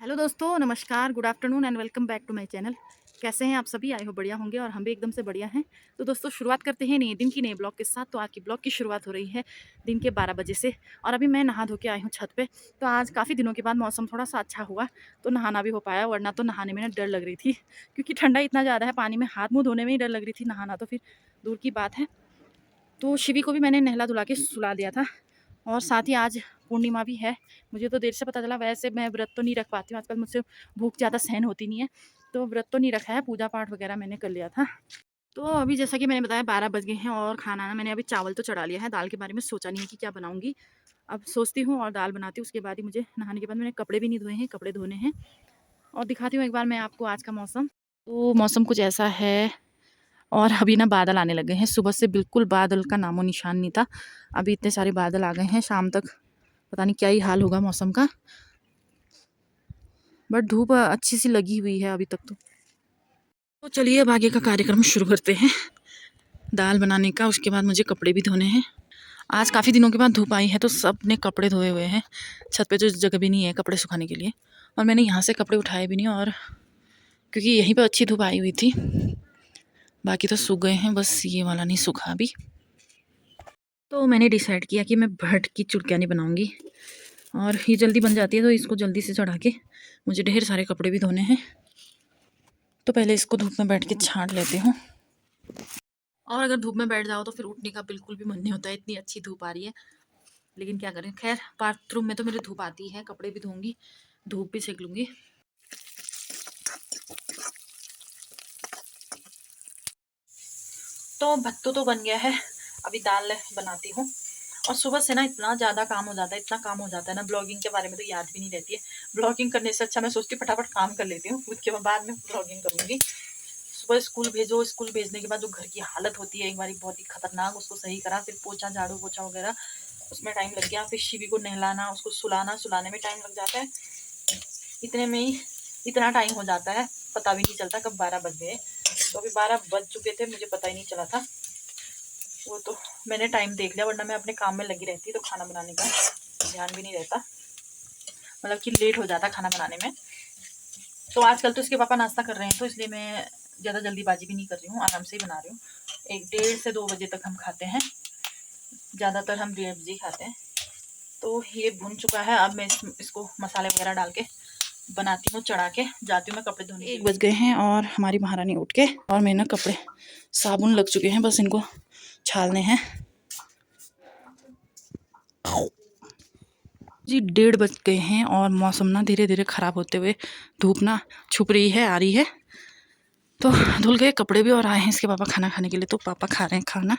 Hello दोस्तों, नमस्कार, good afternoon and welcome back to my channel. कैसे हैं आप सभी? आई हो बढ़िया होंगे और हम भी एकदम से बढ़िया हैं। तो दोस्तों शुरुआत करते हैं नए दिन की नए ब्लॉग के साथ। तो आज की ब्लॉग की शुरुआत हो रही है दिन के 12 बजे से और अभी मैं नहा धो के आई हूँ छत पे। तो आज काफ़ी दिनों के बाद मौसम थोड़ा सा अच्छा हुआ तो नहाना भी हो पाया, वरना तो नहाने में ना डर लग रही थी क्योंकि ठंडा इतना ज़्यादा है, पानी में हाथ मुँह धोने में ही डर लग रही थी, नहाना तो फिर दूर की बात है। तो शिवी को भी मैंने नहला धुला के सुला दिया था और साथ ही आज पूर्णिमा भी है। मुझे तो देर से पता चला, वैसे मैं व्रत तो नहीं रख पाती हूँ आजकल, मुझसे भूख ज़्यादा सहन होती नहीं है, तो व्रत तो नहीं रखा है, पूजा पाठ वगैरह मैंने कर लिया था। तो अभी जैसा कि मैंने बताया 12 बज गए हैं और खाना ना मैंने अभी चावल तो चढ़ा लिया है, दाल के बारे में सोचा नहीं है कि क्या बनाऊँगी। अब सोचती हूँ और दाल बनाती हूँ, उसके बाद ही मुझे नहाने के बाद मैंने कपड़े भी नहीं धोए हैं, कपड़े धोने हैं। और दिखाती हूँ एक बार मैं आपको आज का मौसम। तो मौसम कुछ ऐसा है और अभी ना बादल आने लगे हैं। सुबह से बिल्कुल बादल का नामो निशान नहीं था, अभी इतने सारे बादल आ गए हैं। शाम तक पता नहीं क्या ही हाल होगा मौसम का, बट धूप अच्छी सी लगी हुई है अभी तक तो चलिए अब आगे का कार्यक्रम शुरू करते हैं दाल बनाने का। उसके बाद मुझे कपड़े भी धोने हैं। आज काफ़ी दिनों के बाद धूप आई है तो सब ने कपड़े धोए हुए हैं। छत पे तो जगह भी नहीं है कपड़े सुखाने के लिए और मैंने यहाँ से कपड़े उठाए भी नहीं, और क्योंकि यहीं पर अच्छी धूप आई हुई थी। बाकी तो सूख गए हैं, बस ये वाला नहीं सूखा अभी। तो मैंने डिसाइड किया कि मैं भट की चुड़कियानी बनाऊंगी और ये जल्दी बन जाती है, तो इसको जल्दी से चढ़ा के मुझे ढेर सारे कपड़े भी धोने हैं। तो पहले इसको धूप में बैठ के छांट लेती हूँ। और अगर धूप में बैठ जाओ तो फिर उठने का बिल्कुल भी मन नहीं होता है, इतनी अच्छी धूप आ रही है। लेकिन क्या करें, खैर बाथरूम में तो मेरी धूप आती है, कपड़े भी धोऊंगी, धूप भी सेक लूँगी। तो भत्तू तो बन गया है, अभी दाल बनाती हूँ। और सुबह से ना इतना ज़्यादा काम हो जाता है, इतना काम हो जाता है ना, ब्लॉगिंग के बारे में तो याद भी नहीं रहती है। ब्लॉगिंग करने से अच्छा मैं सोचती फटाफट काम कर लेती हूँ, उसके बाद में ब्लॉगिंग करूँगी। सुबह स्कूल भेजो, स्कूल भेजने के बाद जो घर की हालत होती है एक बार बहुत ही खतरनाक, उसको सही करा, फिर पोछा झाड़ू पोछा वगैरह, उसमें टाइम लग गया। फिर शिवी को नहलाना, उसको सुलाना, सुलाने में टाइम लग जाता है। इतने में ही इतना टाइम हो जाता है, पता भी नहीं चलता कब 12 बज गए। तो अभी 12 बज चुके थे, मुझे पता ही नहीं चला था। वो तो मैंने टाइम देख लिया, वरना मैं अपने काम में लगी रहती तो खाना बनाने का ध्यान भी नहीं रहता, मतलब कि लेट हो जाता खाना बनाने में। तो आजकल तो इसके पापा नाश्ता कर रहे हैं, तो इसलिए मैं ज़्यादा जल्दीबाजी भी नहीं कर रही हूँ, आराम से ही बना रही हूँ। 1 से 2 बजे तक हम खाते हैं, ज़्यादातर हम 1:30 बजे खाते हैं। तो ये भुन चुका है, अब मैं इसको मसाले वगैरह डाल के बनाती हूँ, चढ़ा के जाती हूँ मैं कपड़े धोने। 1 बज गए हैं और हमारी महारानी उठ के, और मेरे ना कपड़े साबुन लग चुके हैं, बस इनको छालने हैं। जी 1:30 बज गए हैं और मौसम ना धीरे धीरे ख़राब होते हुए, धूप ना छुप रही है, आ रही है। तो धुल गए कपड़े भी और आए हैं इसके पापा खाना खाने के लिए। तो पापा खा रहे हैं खाना।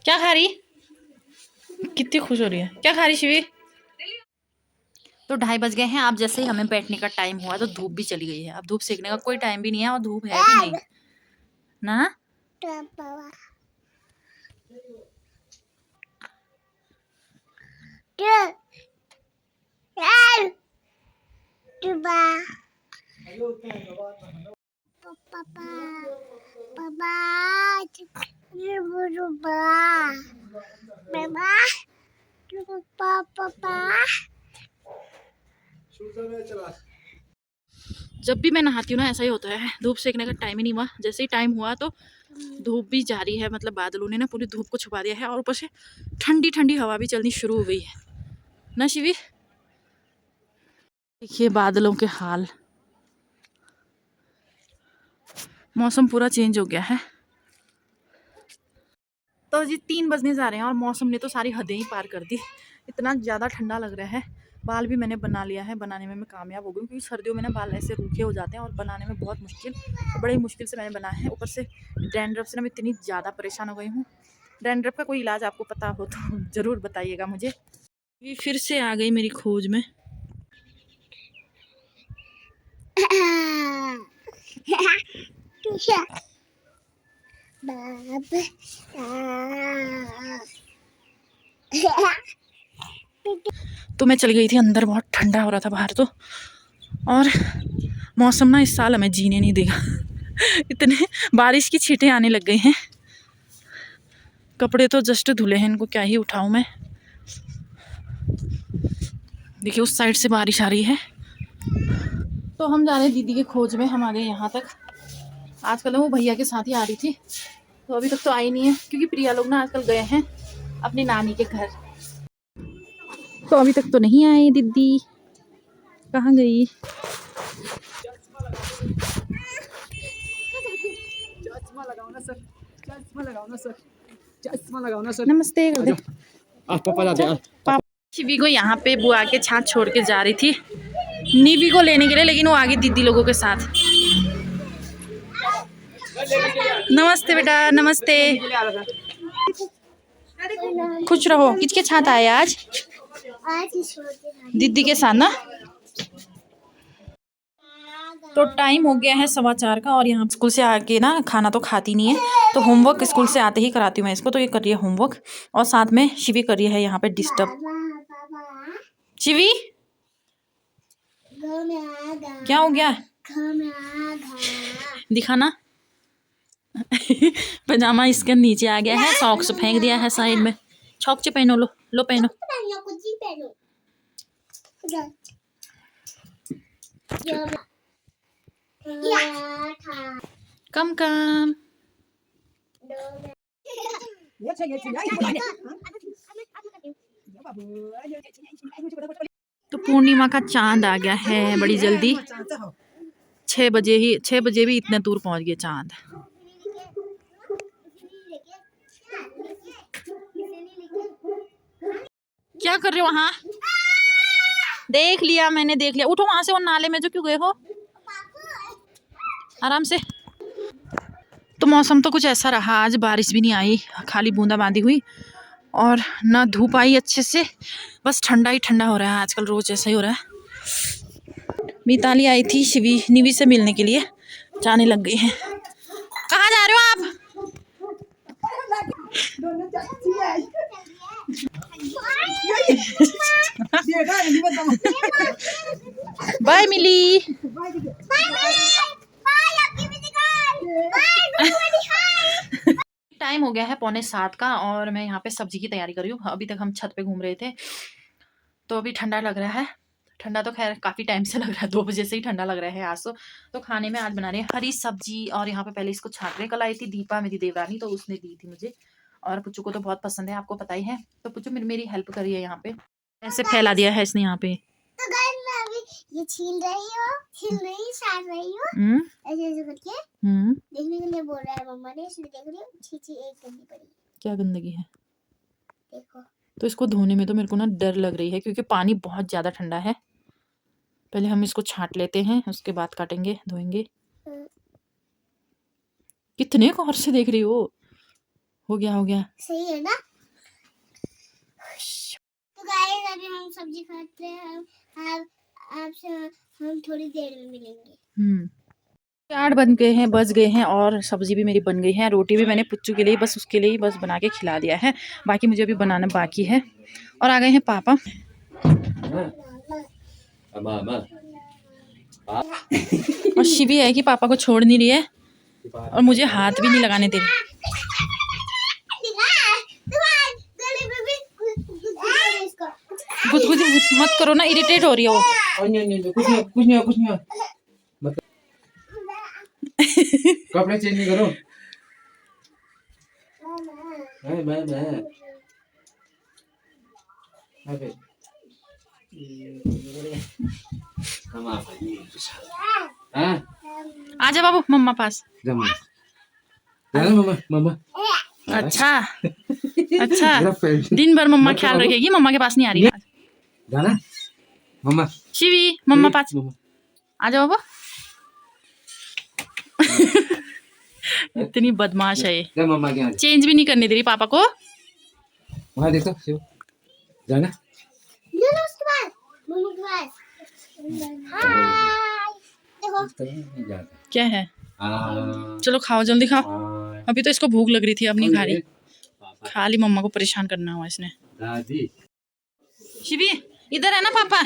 क्या खा रही? कितनी खुश हो रही है, क्या खा रही शिवी? तो 2:30 बज गए हैं। अब जैसे ही हमें बैठने का टाइम हुआ तो धूप भी चली गई है। अब धूप सेकने का कोई टाइम भी नहीं है और धूप है भी नहीं ना। जब भी मैं नहाती हूँ ना ऐसा ही होता है, धूप सेकने का टाइम ही नहीं हुआ, जैसे ही टाइम हुआ तो धूप भी जा रही है, मतलब बादलों ने ना पूरी धूप को छुपा दिया है और ऊपर से ठंडी ठंडी हवा भी चलनी शुरू हो गई है ना शिवी। देखिए बादलों के हाल, मौसम पूरा चेंज हो गया है। तो जी 3 बजने जा रहे हैं और मौसम ने तो सारी हदें ही पार कर दी, इतना ज़्यादा ठंडा लग रहा है। बाल भी मैंने बना लिया है, बनाने में मैं कामयाब हो गई क्योंकि सर्दियों में ना बाल ऐसे रूखे हो जाते हैं और बनाने में बहुत मुश्किल, तो बड़ी मुश्किल से मैंने बनाया है। ऊपर से डैंड्रफ से ना मैं इतनी ज़्यादा परेशान हो गई हूँ। डैंड्रफ का कोई इलाज आपको पता हो तो ज़रूर बताइएगा मुझे। ये फिर से आ गई मेरी खोज में। तो मैं चली गई थी अंदर, बहुत ठंडा हो रहा था बाहर तो, और मौसम ना इस साल हमें जीने नहीं देगा इतने बारिश की छींटें आने लग गई हैं। कपड़े तो जस्ट धुले हैं, इनको क्या ही उठाऊं मैं। देखिए उस साइड से बारिश आ रही है। तो हम जा रहे हैं दीदी के खोज में, हम आ गए यहाँ तक। आजकल वो भैया के साथ ही आ रही थी, तो अभी तक तो आई नहीं है, क्योंकि प्रिया लोग ना आजकल गए हैं अपनी नानी के घर। तो अभी तक तो नहीं आए दीदी, कहाँ गई? नमस्ते कर दे। पापा शिवी को यहाँ पे बुआ के साथ छोड़ के जा रही थी नीवी को लेने के लिए, लेकिन वो आगे दीदी लोगों के साथ। नमस्ते बेटा, नमस्ते। खुश रहो। किसके साथ आए आज? दीदी के साथ ना। तो टाइम हो गया है 4:15 का, और यहाँ स्कूल से आके ना खाना तो खाती नहीं है, तो होमवर्क स्कूल से आते ही कराती हूँ मैं इसको। तो ये कर रही है होमवर्क, और साथ में शिवी कर रही है यहाँ पे डिस्टर्ब। शिवी क्या हो गया? दिखाना। पजामा इसके नीचे आ गया है, सॉक्स फेंक दिया है साइड में। छौक पहनो, लो लो पहनो। कम कम। तो पूर्णिमा का चांद आ गया है बड़ी जल्दी। 6 बजे भी इतने दूर पहुंच गए चांद। क्या कर रहे हो वहाँ? देख लिया मैंने, देख लिया। उठो वहां से, और नाले में जो क्यों गए हो? आराम से। तो मौसम तो कुछ ऐसा रहा, आज बारिश भी नहीं आई, खाली बूंदाबांदी हुई, और ना धूप आई अच्छे से, बस ठंडा ही ठंडा हो रहा है। आजकल रोज ऐसा ही हो रहा है। मिताली आई थी शिवी निवी से मिलने के लिए, जाने लग गई है। कहाँ जा रहे हो आप? बाय मिली। टाइम हो गया है 6:45 का, और मैं यहाँ पे सब्जी की तैयारी कर रही हूँ। अभी तक हम छत पे घूम रहे थे, तो अभी ठंडा लग रहा है। ठंडा तो खैर काफ़ी टाइम से लग रहा है, 2 बजे से ही ठंडा लग रहा है आज तो खाने में आज बना रहे हैं हरी सब्जी, और यहाँ पे पहले इसको छाट रहे। कल आई थी दीपा मेरी देवरानी, तो उसने दी थी मुझे, और पुच्चू को तो बहुत पसंद है, आपको पता ही है। तो पुच्चू मेरी हेल्प करी है यहाँ पे, ऐसे फैला दिया है इसने यहाँ पे। तो गाइस मैं अभी ये छील रही छाट रही हूँ ऐसे ऐसे करके देखने के लिए बोल रहा है मम्मा ने, इसलिए देख रही हूँ। छी एक गंदी पड़ी। क्या गंदगी है? देखो। तो इसको धोने में तो मेरे को ना डर लग रही है, क्योंकि पानी बहुत ज़्यादा ठंडा है। पहले हम इसको छांट लेते हैं, उसके बाद काटेंगे धोएंगे। कितने कौर से देख रही हो गया सही है ना। तो गाइस अभी हम सब्जी खाते हैं, आपसे हम थोड़ी देर में मिलेंगे। 8 बज गए हैं, और सब्जी भी मेरी बन गई है। रोटी भी मैंने पुच्चू के लिए बस उसके लिए ही बस बना के खिला दिया है, बाकी मुझे अभी बनाना बाकी है। और आ गए हैं पापा। और शिवी है कि पापा को छोड़ नहीं रही है, और मुझे हाथ भी नहीं लगाने दे रही। गुदगुदी मत करो ना, इरिटेट हो रही हो। कुछ नहीं कपड़े चेंज नहीं करो। मैं आजा बाबू मम्मा पास। मम्मा अच्छा दिन भर मम्मा ख्याल रखेगी, मम्मा के पास नहीं आ रही आज। जाना मम्मा। शिवी मम्मा पास आजा बाबू। इतनी बदमाश है ये, मम्मा के चेंज भी नहीं करने दे रही पापा को। वहाँ देखो शिव, जाना उसके बाद मम्मा के पास। हाय देखो क्या है? चलो खाओ, जल्दी खाओ। अभी तो इसको भूख लग रही थी, अब नहीं खा रही। खाली मम्मा को परेशान करना हुआ इसने। शिवी इधर है ना पापा।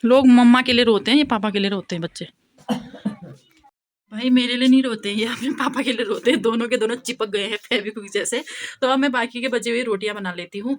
लोग मम्मा के लिए रोते हैं, ये पापा के लिए रोते हैं बच्चे। भाई मेरे लिए नहीं रोते हैं, ये अपने पापा के लिए रोते हैं। दोनों के दोनों चिपक गए हैं फेविक्विक जैसे। तो अब मैं बाकी के बचे हुए रोटियां बना लेती हूँ।